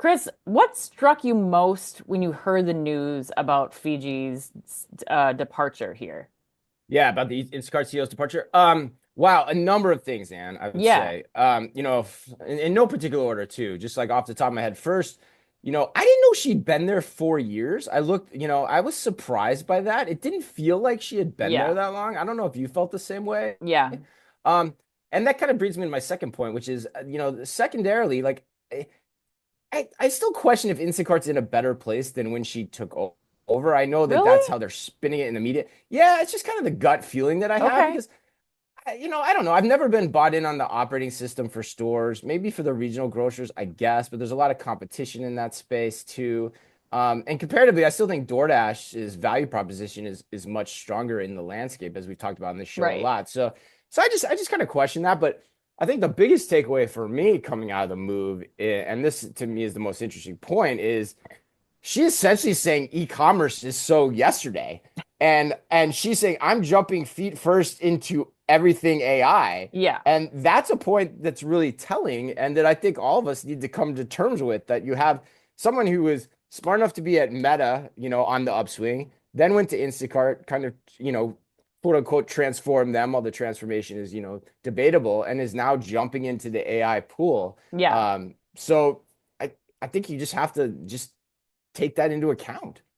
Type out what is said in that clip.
Chris, what struck you most when you heard the news about Fiji's departure here? Yeah, about the Instacart CEO's departure. Wow, a number of things, Ann, I would Yeah, say. In no particular order, too. Just like off the top of my head. First, I didn't know she'd been there 4 years. I looked, I was surprised by that. It didn't feel like she had been there yeah, that long. I don't know if you felt the same way. yeah. Um, and that kind of brings me to my second point, which is, secondarily, like I still question if Instacart's in a better place than when she took over. I know that that's Really? how they're spinning it in the media. Yeah, it's just kind of the gut feeling that I have Okay. because I don't know. I've never been bought in on the operating system for stores, maybe for the regional grocers, I guess, but there's a lot of competition in that space too. And comparatively, I still think DoorDash's value proposition is much stronger in the landscape, as we've talked about in this show a Right. lot. So I just kind of question that. But I think the biggest takeaway for me coming out of the move, and this to me is the most interesting point, is she essentially saying e-commerce is so yesterday. And she's saying I'm jumping feet first into everything AI. Yeah. And that's a point that's really telling and that I think all of us need to come to terms with, that you have someone who is smart enough to be at Meta, on the upswing, then went to Instacart, kind of, quote unquote transform them, while the transformation is, debatable, and is now jumping into the AI pool. Yeah. So I think you just have to just take that into account.